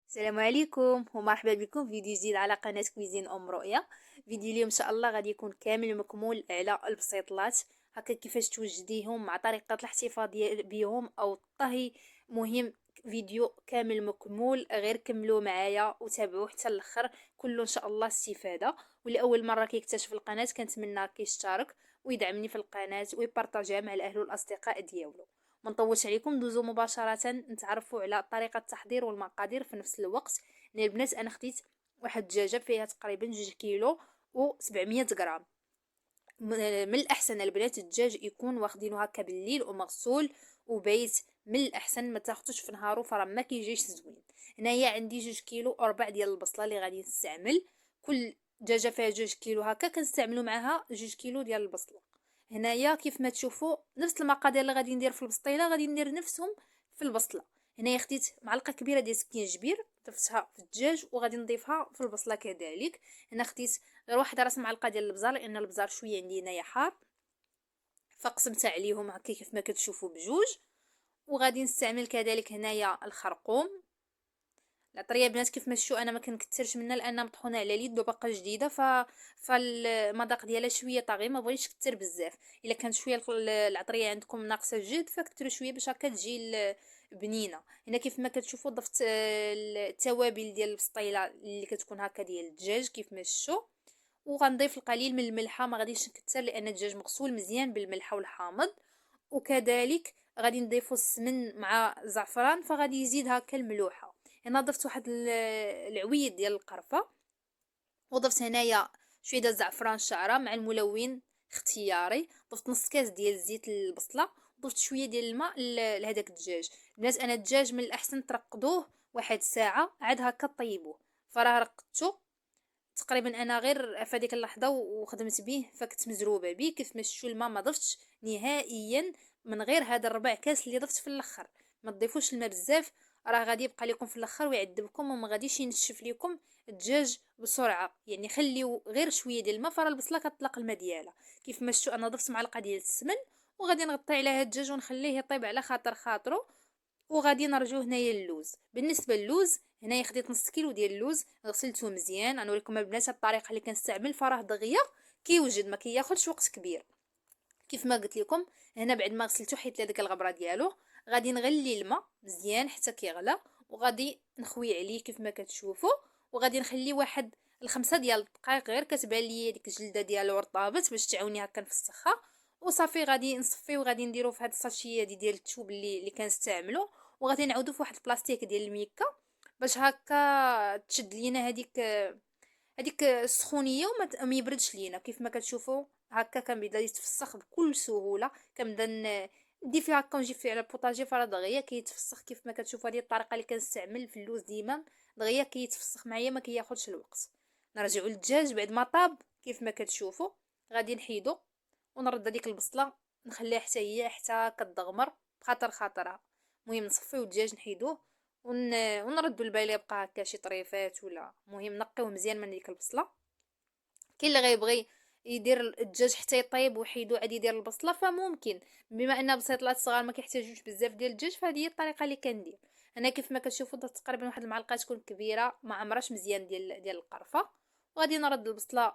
السلام عليكم ومرحبا بكم في فيديو جديد على قناة كويزين ام رؤيا. فيديو اليوم ان شاء الله غادي يكون كامل مكمول على البسيطلات، هكا كيفاش توجديهم مع طريقة الاحتفاظ بهم او الطهي. مهم، فيديو كامل مكمول، غير كملوا معايا وتابعوه حتى الاخر، كله ان شاء الله استفادة. واللي اول مرة كيكتشف القناة كنتمنى كيشترك ويدعمني في القناة ويبارطاجيها مع الاهل والاصدقاء ديالو. ما نطولش عليكم، دوزو مباشره نتعرفوا على طريقه التحضير والمقادير في نفس الوقت. يعني البنات انا خديت واحد الدجاجه فيها تقريبا 2 كيلو و700 غرام. من الاحسن البنات الدجاج يكون واخدينه هكا بالليل ومغسول وبيت، من الاحسن ما تاخذوش في نهارو فراه ما كيجيش زوين. هنايا عندي 2 كيلو وربع ديال البصله اللي غادي نستعمل. كل دجاجه فيها 2 كيلو هكا كنستعملوا معها 2 كيلو ديال البصله. هنايا كيف ما تشوفوا نفس المقادير اللي غادي ندير في البسطيله غادي ندير نفسهم في البصله. هنايا خديت معلقه كبيره ديال سكينجبير ضفتها في الدجاج وغادي نضيفها في البصله كذلك. هنا خديت غير واحد راس معلقه ديال البزار لان البزار شويه عندي هنايا حار، فقسمت عليهم هكا كيف ما كتشوفوا بجوج. وغادي نستعمل كذلك هنايا الخرقوم. العطريه بنات كيف ما تشوفوا انا ما كنكثرش منها لانها مطحونه على اليد وباقا جديده فالمذاق ديالها شويه طاغي، ما بغيتش كثر بزاف. الا كانت شويه العطريه عندكم ناقصه الجد فكثروا شويه باش هكا تجي بنينه. هنا كيف ما كتشوفوا ضفت التوابل ديال البسطيله اللي كتكون هكا ديال الدجاج كيف ما شفتوا. وغنضيف القليل من الملحه، ما غاديش نكثر لان الدجاج مغسول مزيان بالملحه والحامض. وكذلك غادي نضيفوا السمن مع زعفران فغادي يزيد هكا الملوحه. هنا ضفت واحد العويد ديال القرفه، وضفت هنايا شويه ديال الزعفران الشعره مع الملون اختياري. ضفت نص كاس ديال زيت البصله، ضفت شويه ديال الماء لهداك الدجاج. الناس انا الدجاج من الاحسن ترقدوه واحد ساعه عاد هكا طيبوه، فراه رقدته تقريبا انا غير في هذيك اللحظه وخدمت به فكنت مزروبه به. كيف ما شفتوا الماء ما ضفتش نهائيا، من غير هذا الربع كاس اللي ضفت في الاخر. ما تضيفوش الماء بزاف، راه غادي يبقى لكم في الاخر ويعذبكم وما غاديش ينشف لكم الدجاج بسرعه. يعني خليو غير شويه ديال الماء فراه البصله كتطلق الماء ديالها. كيف ما شفتوا انا ضفت معلقه ديال السمن وغادي نغطي على هذا الدجاج ونخليه يطيب على خاطر خاطره. وغادي نرجو هنايا اللوز. بالنسبه للوز هنايا خديت نص كيلو ديال اللوز غسلته مزيان. غنوريكم البنات الطريقه اللي كنستعمل، فراه دغيا كيوجد ما كياخذش وقت كبير. كيف ما قلت لكم هنا بعد ما غسلته حيت لهداك الغبره ديالو غادي نغلي الماء مزيان حتى كيغلى وغادي نخوي عليه كيف ما كتشوفوا. وغادي نخلي واحد الخمسة ديال الدقائق، غير كتبان لي ديك الجلده ديالو رطابت باش تعاوني هكا نفسخها. وصافي غادي نصفي وغادي نديرو في هاد الساشيه ديال الثوب اللي كنستعملو. وغادي نعاودو في واحد البلاستيك ديال الميكا باش هكا تشد لينا هذيك السخونيه وما يبردش لينا. كيف ما كتشوفوا هكا كنبدا يتفسخ بكل سهوله. كنبدا ندي فيه هكا ونجيب فيه على البوطاجي فراه دغيا كيتفسخ. كيف ما كتشوفوا هذه الطريقه اللي كنستعمل في اللوز ديما دغيا كيتفسخ معايا ما كياخذش الوقت. نرجعوا للدجاج بعد ما طاب كيف ما كتشوفوا. غادي نحيدو ونرد هذيك البصله نخليها حتى هي حتى كتضغمر بخاطر خاطرها. المهم نصفيو الدجاج نحيدوه ونردوا الباقي يبقى هكا شي طريفات ولا. المهم نقيوه مزيان من ديك البصله. كاين اللي غيبغي يدير الدجاج حتى يطيب ويحيدو عاد يدير البصله فممكن. بما ان بسيطلات صغار ما كيحتاجوش بزاف ديال الدجاج فهذه هي الطريقه اللي كندير انا. كيف ما كتشوفوا درت تقريبا واحد المعلقه تكون كبيره ما عمرش مزيان ديال القرفه. وغادي نرد البصله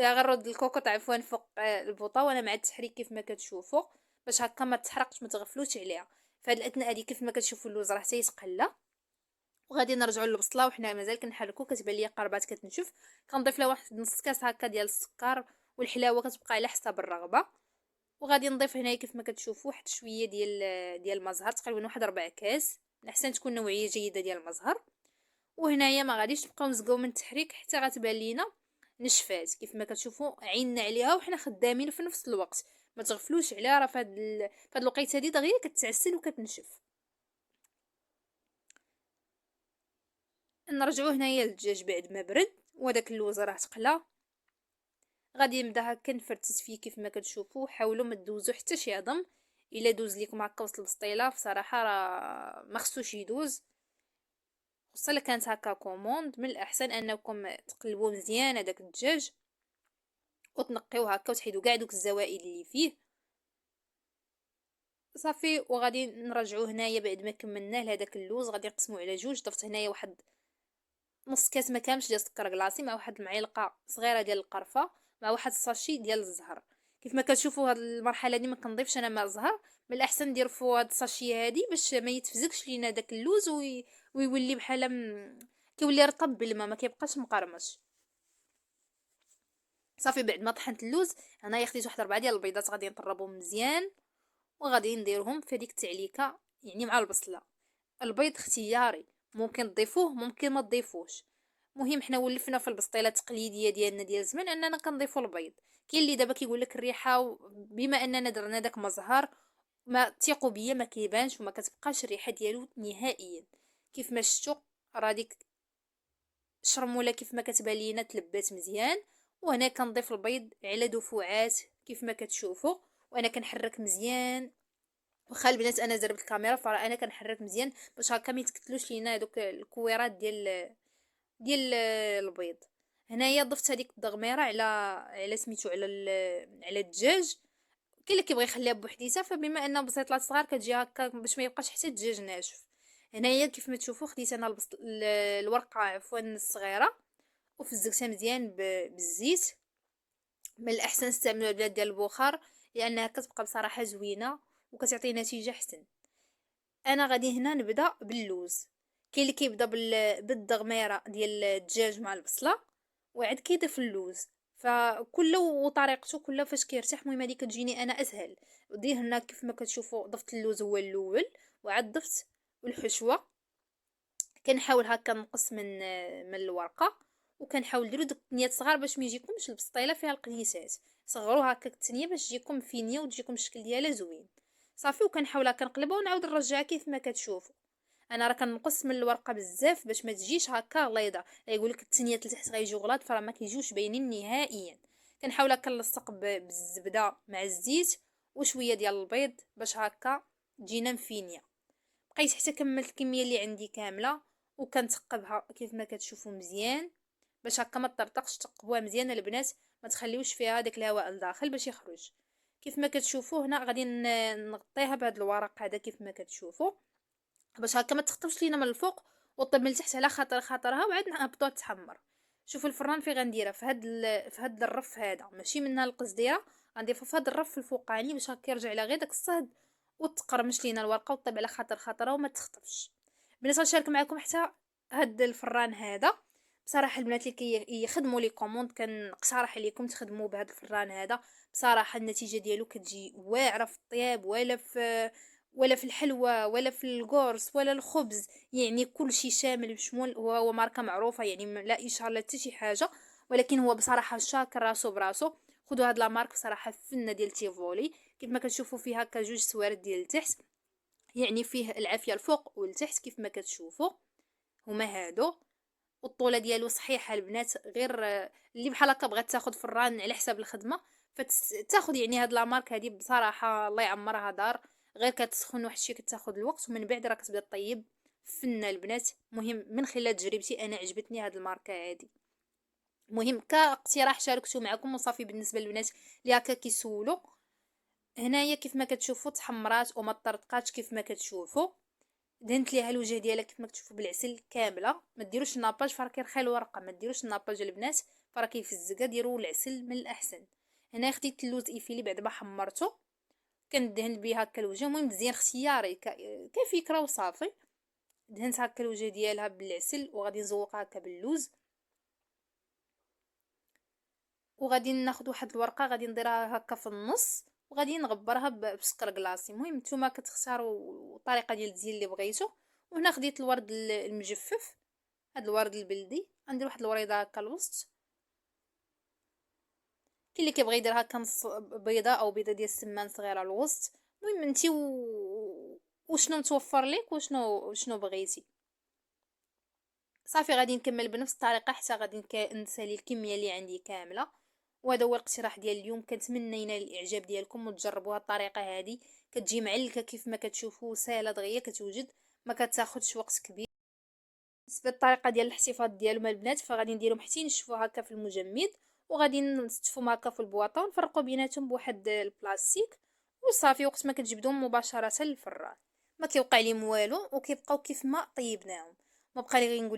غنرد الكوكوط عفوا فوق البوطه وانا مع التحريك كيف ما كتشوفوا باش هكا ما تحرقش ما تغفلوش عليها. فهاد الاثناء هذه كيف ما كتشوفوا اللوز راه حتى يتقلى. وغادي نرجعوا للبصله وحنا مازال كنحركو كتبان ليا قربات كتنشف. كنضيف لها واحد نص كاس هكا ديال السكر والحلاوه كتبقى على حسب الرغبه. وغادي نضيف هنايا كيف ما كتشوفوا واحد شويه ديال المزهر تقريبا واحد 4 كاس. الاحسن تكون نوعيه جيده ديال المزهر. وهنايا ما غاديش نبقاو نزقاو من التحريك حتى غتبان لينا نشفات. كيف ما كتشوفوا عيننا عليها وحنا خدامين في نفس الوقت. ما تغفلوش عليها راه فهاد الوقيته هذه دغيا كتعسل وكتنشف. نرجعوا هنايا للدجاج بعد ما برد وداك اللوز راه تقلى. غادي نبدا هكا نفرتت فيه كيف ما كتشوفوا. حاولوا ما تدوزوا حتى شي عظم. الا دوز لكم هكا وسط البسطيله بصراحه راه ما خصوش يدوز، خصوصا الا كانت هكا كوموند. من الاحسن انكم تقلبوا مزيان هذاك الدجاج وتنقيوه هكا وتحيدوا كاع دوك الزوائد اللي فيه. صافي. وغادي نرجعو هنايا بعد ما كملناه لهداك اللوز، غادي نقسمو على جوج. ضفت هنايا واحد نص كاس ما كاملش ديال السكر كلاصي، مع واحد المعلقه صغيره ديال القرفه، مع واحد الساشي ديال الزهر. كيف ما كتشوفوا هاد المرحله هذه ما كنضيفش انا ماء زهر، من الاحسن نديروا هاد الساشي هادي باش ما يتفزكش لينا داك اللوز ويولي بحال كيولي رطب بالماء، ما كيبقاش مقرمش. صافي بعد ما طحنت اللوز، هنايا خديت واحد 4 ديال البيضات، غادي نطربهم مزيان وغادي نديرهم في هذيك التعليكه يعني مع البصله. البيض اختياري، ممكن تضيفوه ممكن ما تضيفوش. مهم حنا ولفنا في البسطيله التقليديه ديالنا ديال زمان اننا كنضيفوا البيض. كاين اللي دابا كيقول لك الريحه بما اننا درنا داك مزهر، ما تيقوا بيا ما كيبانش وما كتبقاش الريحه ديالو نهائيا. كيف ما شفتوا راه ديك الشرموله كيف ما كتبان لينا تلبات مزيان. وهنا كنضيف البيض على دفعات كيف ما كتشوفوا، وانا كنحرك مزيان. واخا البنات انا زربت الكاميرا، فراه انا كنحرك مزيان باش هكا ما يتكتلوش لينا دوك الكويرات ديال البيض. هنايا ضفت هذيك الدغميره على سميتو على الدجاج. كاين اللي كيبغي يخليها بوحديتها، فبما انه بسيطلات صغار كتجي هكا باش ما يبقاش حتى الدجاج ناشف. هنايا كيف ما تشوفوا خديت انا الورقه عفوا الصغيره وفزقتها مزيان بالزيت. من الاحسن نستعملوا البلاد ديال البخار لانها كتبقى بصراحه زوينه وكتعطي نتيجه احسن. انا غادي هنا نبدا باللوز. كاين اللي كيبدا بالدغميره ديال الدجاج مع البصله وعاد كيضيف اللوز، فكل وطريقته كله فاش كيرتاح. المهم هذه كتجيني انا اسهل. ودي هنا كيف ما كتشوفوا ضفت اللوز هو الاول، وعاد ضفت الحشوه. كنحاول هكا نقص من الورقه، وكنحاول نديرو دوك التنيات صغار باش ما يجيكمش البسطيله فيها القديسات. صغروا هكا التنيه باش تجيكم فينيه وتجيكم الشكل ديالها زوين. صافي وكنحاول هكا نقلبها ونعاود نرجعها كيف ما كتشوفوا. انا راه كنقص من الورقه بزاف باش ما تجيش هكا غليظه. يقول لك التنيات لتحت غيجيو غلاط، فراه ما كيجيوش باينين نهائيا. كنحاول هكا نلصق بالزبده مع الزيت وشويه ديال البيض باش هكا تجينا مفينيه. بقيت حتى كملت الكميه اللي عندي كامله وكنتقبها كيف ما كتشوفوا مزيان باش هكا ما تطرطقش. تقبوها مزيان البنات، ما تخليوش فيها داك الهواء لداخل باش يخرج. كيف ما كتشوفوا هنا غادي نغطيها بهذا الورق هذا كيف ما كتشوفوا باش هكا ما تخطفش لينا من الفوق وطيب من التحت على خاطرها، وعاد نهبطوها تحمر. شوفوا الفران في غنديرها في هاد الرف هذا، ماشي منها القصديره. غنضيفها في هاد الرف الفوقاني باش هكا يرجع لها غير داك الصهد وتقرمش لينا الورقه وطيب على خاطرها وما تخطفش. بنات غنشارك معكم حتى هاد الفران هذا. بصراحه البنات اللي يخدموا لي كوموند كنقترح عليكم تخدموا بهذا الفران هذا. بصراحه النتيجه ديالو كتجي واعره في الطياب ولا في الحلوى ولا في القرص ولا الخبز، يعني كل شيء شامل بشمول. هو ماركه معروفه يعني لا اشاره لا حتى شي حاجه، ولكن هو بصراحه شاكر راسو براسو. خذوا هاد لا مارك بصراحه فنه ديال تيفولي. كيف ما كتشوفوا فيه هكا جوج سوارد ديال التحت، يعني فيه العافيه الفوق والتحت كيف ما كتشوفوا هما هادو. والطوله ديالو صحيحه البنات، غير اللي بحال هكا بغات تاخذ فران على حساب الخدمه فتاخذ يعني هاد لا مارك هادي. بصراحه الله يعمرها دار، غير كتسخن واحد الشيء كتاخذ الوقت ومن بعد راه كتبدا طيب فنه البنات. مهم من خلال تجربتي انا عجبتني هاد الماركه هادي. مهم كاقتراح شاركته معكم وصافي. بالنسبه للبنات اللي هكا كيسولوا، هنايا كيف ما كتشوفوا تحمرات وما طرطقاتش كيف ما كتشوفوا. دهنت ليها الوجه ديالها كيف ما كتشوفوا بالعسل كامله. ما ديروش الناباج فراه كيرخي الورقه، ما ديروش الناباج البنات فراه كيفزقها. ديروا العسل من الاحسن. هنا خديت اللوز ايفيلي بعد ما حمرته كندهن بيه هكا الوجه. المهم مزيان اختياري كفكره وصافي. دهنت هكا الوجه ديالها بالعسل وغادي نزوقها هكا باللوز. وغادي ناخذ واحد الورقه غادي نديرها هكا في النص وغادي نغبرها بسكر كلاصي. المهم نتوما كتختاروا الطريقه ديال التزيين اللي بغيتو. وهنا خديت الورد المجفف، هاد الورد البلدي. غندير واحد الوريضه هكا الوسط. كاين اللي كيبغي يدير هكا نص بيضه او بيضه ديال السمان صغيره الوسط. المهم انتي وشنو متوفر لك وشنو بغيتي. صافي غادي نكمل بنفس الطريقه حتى غادي نسالي الكميه اللي عندي كامله. وهذا هو الاقتراح ديال اليوم. كنتمنى ينال الاعجاب ديالكم وتجربوا هاد الطريقه هذه. كتجي معلكه كيف ما كتشوفوا، سهله دغيا كتوجد، ما كتاخذش وقت كبير. بالنسبه للطريقه ديال الاحتفاظ ديالهم البنات فغادي نديرهم حتى ينشفوا هكا في المجمد، وغادي نستفهم هكا في البواطه ونفرقوا بيناتهم بواحد البلاستيك. وصافي. وقت ما كتجبدهم مباشرة للفران ما كيوقع ليهم والو، وكيبقاو كيف ما طيبناهم. ما بقى لي غير نقول